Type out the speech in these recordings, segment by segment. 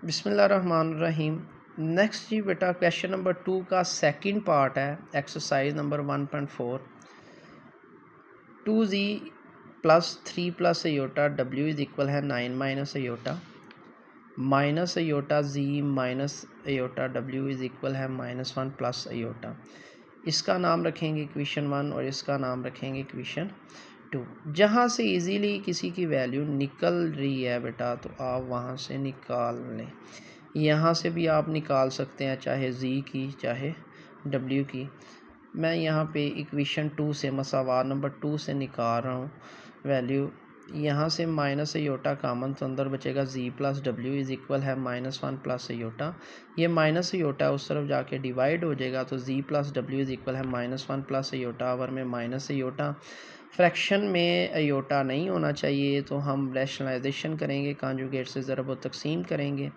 बिस्मिल्लाहिर्रहमानिर्रहीम। नेक्स्ट जी बेटा question number 2 का सेकंड पार्ट है, exercise number 1.4। 2z plus 3 plus iota W is equal है 9 minus aorta minus iota z minus iota W is equal है -1 plus iota. इसका नाम रखेंगे इक्वेशन 1 और इसका नाम रखेंगे इक्वेशन 2। जहाँ से इजीली किसी की वैल्यू निकल रही है बेटा तो आप वहाँ से निकाल लें। यहाँ से भी आप निकाल सकते हैं, चाहे z की चाहे w की। मैं यहाँ पे इक्वेशन 2 से मसावार नंबर 2 से निकाल रहा हूँ वैल्यू। यहाँ से माइनस अयोटा कामन तो अंदर बचेगा z plus W is equal है -1 प्लस अयोटा। ये माइनस अयोटा उस तरफ जाके डिवाइड हो जाएगा तो z plus W is equal है -1 प्लस अयोटा ओवर में माइनस अयोटा। फ्रैक्शन में अयोटा नहीं होना चाहिए तो हम रैशनलाइजेशन करेंगे, कांजुगेट से ज़रब व तकसीम करेंगे।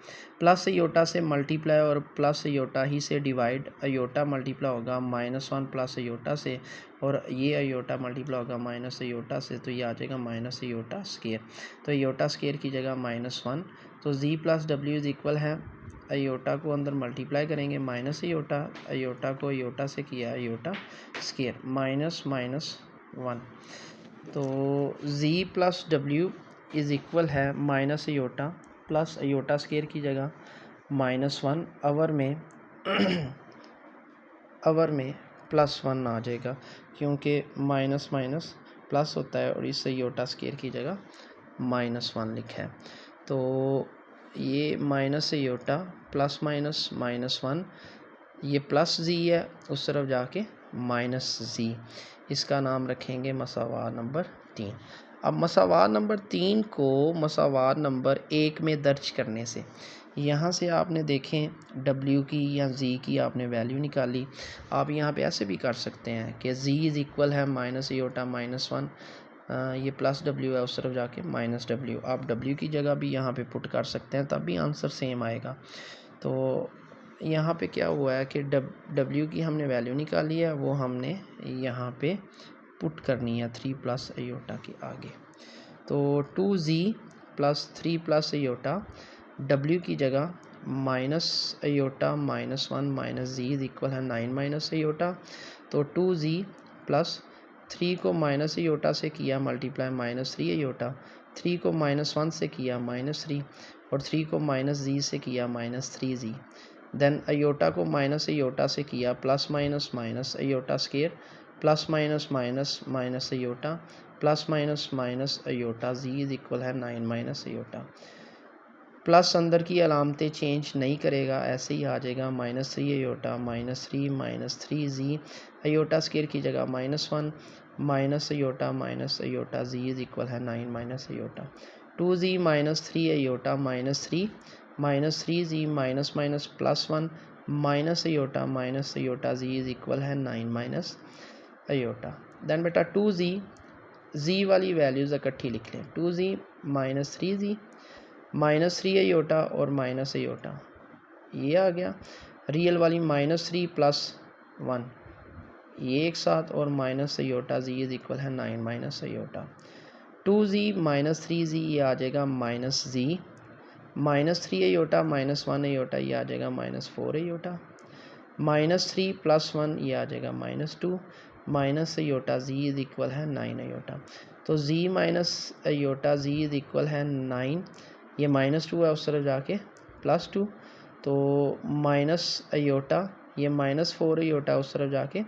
प्लस अयोटा से मल्टीप्लाई और प्लस अयोटा ही से डिवाइड। अयोटा मल्टीप्लाई होगा -1 प्लस अयोटा से और ये अयोटा मल्टीप्लाई होगा माइनस अयोटा से, तो ये आ जाएगा माइनस अयोटा स्केयर। तो अयोटा स्केयर की जगह -1 तो z plus W is equal है, अयोटा को अंदर मल्टीप्लाई करेंगे माइनस अयोटा, अयोटा को अयोटा से किया अयोटा स्केयर -1। तो z plus W is equal है minus iota plus iota square की जगह -1 अवर में अवर में +1 आ जाएगा क्योंकि माइनस माइनस प्लस होता है और इस अयोटा स्केयर की जगह -1 लिखा है। तो ये माइनस अयोटा प्लस माइनस -1, ये प्लस z है उस तरफ जाके -z। इसका नाम रखेंगे मसावार नंबर 3। अब मसावार नंबर 3 को मसावार नंबर 1 में दर्ज करने से यहाँ से आपने देखें w की या z की आपने वैल्यू निकाली। आप यहाँ पे ऐसे भी कर सकते हैं कि z इज इक्वल है माइनस अयोटा -1, ये प्लस w है उस तरफ जाके -w। आप w की जगह भी यहाँ पे पुट कर सकते हैं, तब भी आंसर सेम आएगा। तो यहाँ पे क्या हुआ है कि w की हमने वैल्यू निकाली है, वो हमने यहाँ पे पुट करनी है 3 प्लस अयोटा के आगे। तो 2z plus 3 plus iota w की जगह minus iota -1 minus z is equal है 9 माइनस अयोटा। तो 2z प्लस 3 को माइनस अयोटा से किया मल्टीप्लाई -3 अयोटा, 3 को -1 से किया -3 और 3 को -z से किया -3z। देन अयोटा को माइनस अयोटा से किया plus minus minus iota square, plus minus minus minus iota plus minus minus iota, z is equal है 9 माइनस अयोटा। प्लस अंदर की अलामतें चेंज नहीं करेगा, ऐसे ही आ जाएगा -3 अयोटा -3 z। अयोटा स्केयर की जगह -1 minus iota z is equal है 9 minus iota. 2z -3 iota -3 z minus minus +1 minus iota z is equal है 9 माइनस अयोटा। देन बेटा 2z वाली वैल्यूज़ इकट्ठी लिख लें। 2z -3z -3 अयोटा और माइनस अयोटा, ये आ गया। रियल वाली -3 + 1 ये एक साथ और minus iota z is equal है 9 माइनस अयोटा। 2z -3z ये आ जाएगा -z, -3 अयोटा -1 अयोटा ये आ जाएगा -4 अयोटा, -3 + 1 ये आ जाएगा -2 minus iota z is equal है 9 अयोटा। तो z minus iota z is equal है 9, ये -2 है उस तरफ जाके +2, तो माइनस अयोटा ये -4 अयोटा उस तरफ जाके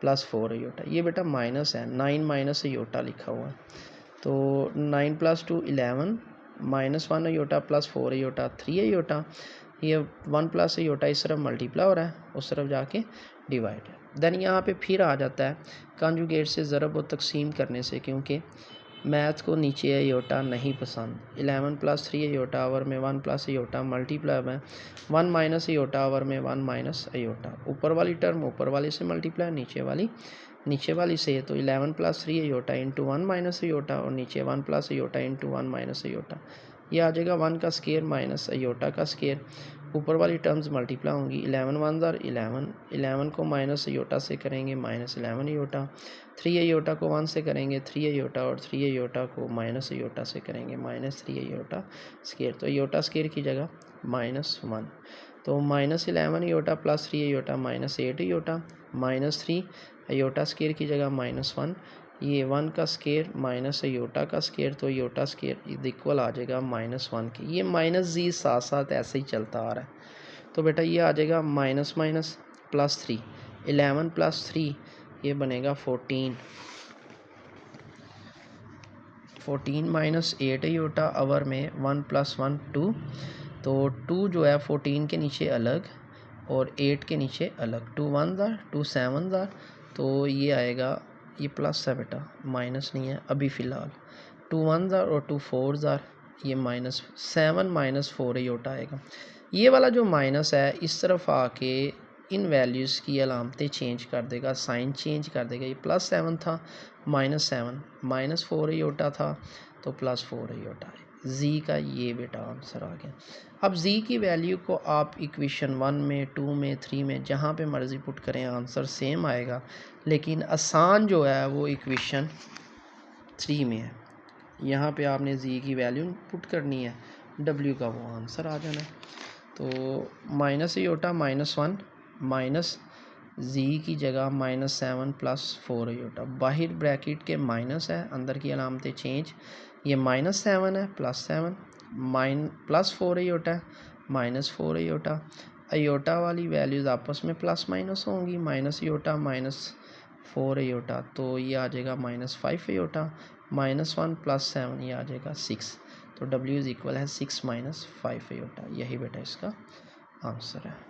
+4 अयोटा। ये बेटा माइनस है, 9 माइनस अयोटा लिखा हुआ है। तो 9 + 2 11 -1 अयोटा +4 अयोटा 3 अयोटा, ये 1 प्लस अयोटा इस तरफ मल्टीप्लाई हो रहा है उस तरफ जाके डिवाइड है। देन यहाँ पे फिर आ जाता है कांजुगेट से ज़रब व तकसीम करने से, क्योंकि मैथ को नीचे अयोटा नहीं पसंद। 11 + 3 अयोटा ओवर में 1 प्लस अयोटा मल्टीप्लाई में 1 माइनस अयोटा ओवर में 1 माइनस अयोटा। ऊपर वाली टर्म ऊपर वाली से मल्टीप्लाई, नीचे वाली से। तो 11 + 3 अयोटा इंटू 1 माइनस अयोटा और नीचे 1 plus iota into 1 minus aorta. ये आ जाएगा 1 का स्केयर माइनस अयोटा का स्केयर ऊपर वाली टर्म्स मल्टीप्लाई होंगी। 11 वन ज़ार 11, 11 को माइनस योटा से करेंगे माइनस 11 योटा, 3 योटा को 1 से करेंगे 3 योटा, और 3 योटा को माइनस योटा से करेंगे माइनस 3 योटा स्केयर। तो योटा स्केयर की जगह -1, तो minus 11 iota plus 3 iota minus 8 iota, minus 3 iota square की जगह -1, ये 1 का स्केयर माइनस योटा का स्केयर, तो योटा स्केयर इक्वल आ जाएगा -1 के। ये माइनस जी साथ साथ ऐसे ही चलता आ रहा है। तो बेटा ये आ जाएगा माइनस माइनस प्लस 3, 11 प्लस 3 ये बनेगा 14, 14 माइनस 8 योटा आवर में 1 + 1 2, तो 2 जो है 14 के नीचे अलग और 8 के नीचे अलग, 2 1 ज़ार 2 7 ज़ार, तो ये आएगा, ये प्लस है बेटा माइनस नहीं है अभी फ़िलहाल, 2 1 ज़ार और 2 4 ज़ार, ये -7 - 4 योटा आएगा। ये वाला जो माइनस है इस तरफ आके इन वैल्यूज़ की अलामतें चेंज कर देगा, साइन चेंज कर देगा। ये +7 था -7, -4 योटा था तो +4 योटा है। जी का ये बेटा आंसर आ गया। अब जी की वैल्यू को आप इक्वेशन 1 में 2 में 3 में जहाँ पे मर्ज़ी पुट करें आंसर सेम आएगा, लेकिन आसान जो है वो इक्वेशन 3 में है। यहाँ पे आपने जी की वैल्यू पुट करनी है, डब्ल्यू का वो आंसर आ जाना है। तो माइनस योटा -1 माइनस जी की जगह -7 + 4 योटा, बाहर ब्रैकेट के माइनस है, अंदर की अलामतें चेंज, ये -7 है +7 +4 योटा है -4 योटा, अयोटा वाली वैल्यूज़ आपस में प्लस माइनस होंगी, माइनस योटा -4 योटा, तो ये आ जाएगा -5 योटा, -1 + 7 ये आ जाएगा 6, तो W = है 6 - 5 योटा। यही बेटा इसका आंसर है।